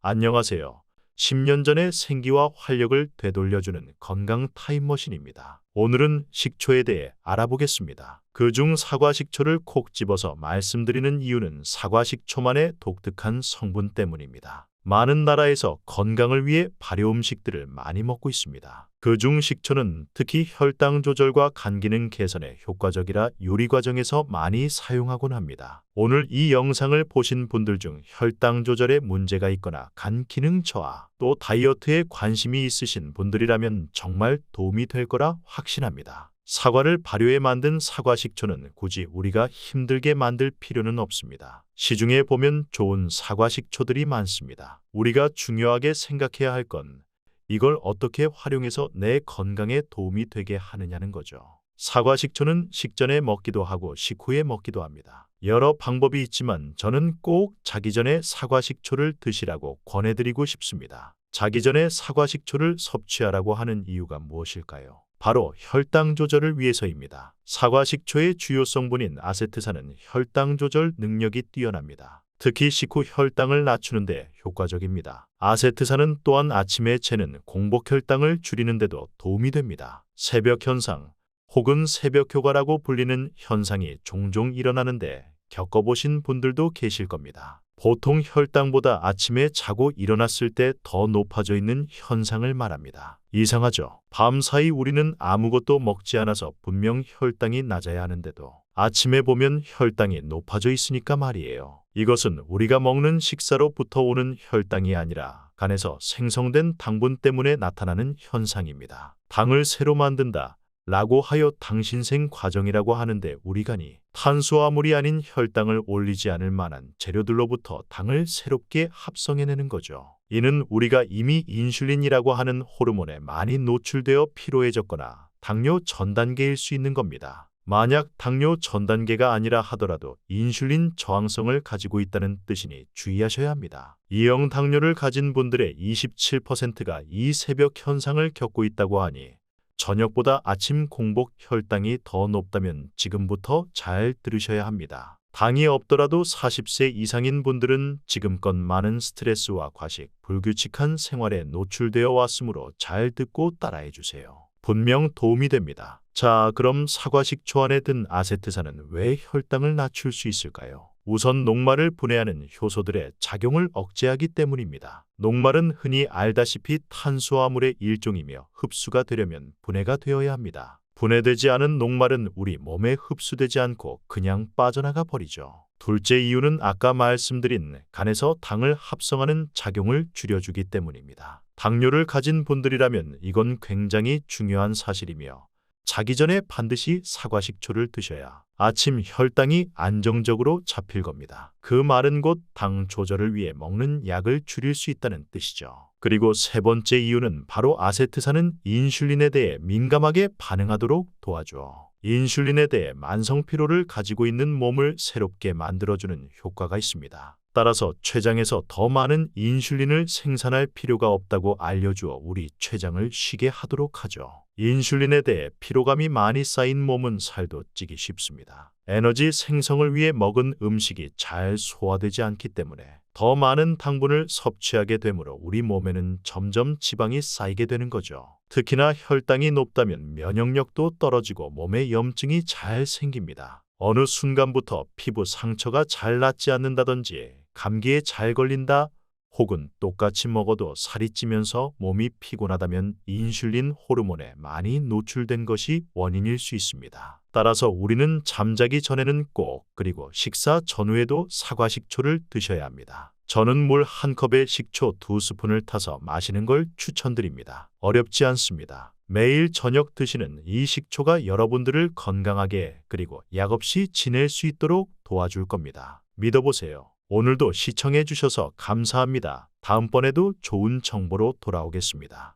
안녕하세요. 10년 전의 생기와 활력을 되돌려주는 건강 타임머신입니다. 오늘은 식초에 대해 알아보겠습니다. 그중 사과 식초를 콕 집어서 말씀드리는 이유는 사과 식초만의 독특한 성분 때문입니다. 많은 나라에서 건강을 위해 발효 음식들을 많이 먹고 있습니다. 그중 식초는 특히 혈당 조절과 간 기능 개선에 효과적이라 요리 과정에서 많이 사용하곤 합니다. 오늘 이 영상을 보신 분들 중 혈당 조절에 문제가 있거나 간 기능 저하, 또 다이어트에 관심이 있으신 분들이라면 정말 도움이 될 거라 확신합니다. 사과를 발효해 만든 사과 식초는 굳이 우리가 힘들게 만들 필요는 없습니다. 시중에 보면 좋은 사과 식초들이 많습니다. 우리가 중요하게 생각해야 할 건 이걸 어떻게 활용해서 내 건강에 도움이 되게 하느냐는 거죠. 사과 식초는 식전에 먹기도 하고 식후에 먹기도 합니다. 여러 방법이 있지만 저는 꼭 자기 전에 사과 식초를 드시라고 권해드리고 싶습니다. 자기 전에 사과 식초를 섭취하라고 하는 이유가 무엇일까요? 바로 혈당 조절을 위해서입니다. 사과 식초의 주요 성분인 아세트산은 혈당 조절 능력이 뛰어납니다. 특히 식후 혈당을 낮추는 데 효과적입니다. 아세트산은 또한 아침에 재는 공복 혈당을 줄이는 데도 도움이 됩니다. 새벽 현상 혹은 새벽 효과라고 불리는 현상이 종종 일어나는데 겪어보신 분들도 계실 겁니다. 보통 혈당보다 아침에 자고 일어났을 때 더 높아져 있는 현상을 말합니다. 이상하죠? 밤사이 우리는 아무것도 먹지 않아서 분명 혈당이 낮아야 하는데도 아침에 보면 혈당이 높아져 있으니까 말이에요. 이것은 우리가 먹는 식사로부터 오는 혈당이 아니라 간에서 생성된 당분 때문에 나타나는 현상입니다. 당을 새로 만든다 라고 하여 당신생 과정이라고 하는데 우리 간이 탄수화물이 아닌 혈당을 올리지 않을 만한 재료들로부터 당을 새롭게 합성해내는 거죠. 이는 우리가 이미 인슐린이라고 하는 호르몬에 많이 노출되어 피로해졌거나 당뇨 전 단계일 수 있는 겁니다. 만약 당뇨 전 단계가 아니라 하더라도 인슐린 저항성을 가지고 있다는 뜻이니 주의하셔야 합니다. 이형 당뇨를 가진 분들의 27%가 이 새벽 현상을 겪고 있다고 하니 저녁보다 아침 공복 혈당이 더 높다면 지금부터 잘 들으셔야 합니다. 당이 없더라도 40세 이상인 분들은 지금껏 많은 스트레스와 과식, 불규칙한 생활에 노출되어 왔으므로 잘 듣고 따라해 주세요. 분명 도움이 됩니다. 자, 그럼 사과 식초 안에 든 아세트산은 왜 혈당을 낮출 수 있을까요? 우선 녹말을 분해하는 효소들의 작용을 억제하기 때문입니다. 녹말은 흔히 알다시피 탄수화물의 일종이며 흡수가 되려면 분해가 되어야 합니다. 분해되지 않은 녹말은 우리 몸에 흡수되지 않고 그냥 빠져나가 버리죠. 둘째 이유는 아까 말씀드린 간에서 당을 합성하는 작용을 줄여주기 때문입니다. 당뇨를 가진 분들이라면 이건 굉장히 중요한 사실이며 자기 전에 반드시 사과 식초를 드셔야 아침 혈당이 안정적으로 잡힐 겁니다. 그 말은 곧 당 조절을 위해 먹는 약을 줄일 수 있다는 뜻이죠. 그리고 세 번째 이유는 바로 아세트산은 인슐린에 대해 민감하게 반응하도록 도와줘. 인슐린에 대해 만성 피로를 가지고 있는 몸을 새롭게 만들어주는 효과가 있습니다. 따라서 췌장에서 더 많은 인슐린을 생산할 필요가 없다고 알려주어 우리 췌장을 쉬게 하도록 하죠. 인슐린에 대해 피로감이 많이 쌓인 몸은 살도 찌기 쉽습니다. 에너지 생성을 위해 먹은 음식이 잘 소화되지 않기 때문에 더 많은 당분을 섭취하게 되므로 우리 몸에는 점점 지방이 쌓이게 되는 거죠. 특히나 혈당이 높다면 면역력도 떨어지고 몸에 염증이 잘 생깁니다. 어느 순간부터 피부 상처가 잘 낫지 않는다든지 감기에 잘 걸린다 혹은 똑같이 먹어도 살이 찌면서 몸이 피곤하다면 인슐린 호르몬에 많이 노출된 것이 원인일 수 있습니다. 따라서 우리는 잠자기 전에는 꼭 그리고 식사 전후에도 사과 식초를 드셔야 합니다. 저는 물 한 컵에 식초 2스푼을 타서 마시는 걸 추천드립니다. 어렵지 않습니다. 매일 저녁 드시는 이 식초가 여러분들을 건강하게 그리고 약 없이 지낼 수 있도록 도와줄 겁니다. 믿어보세요. 오늘도 시청해 주셔서 감사합니다. 다음번에도 좋은 정보로 돌아오겠습니다.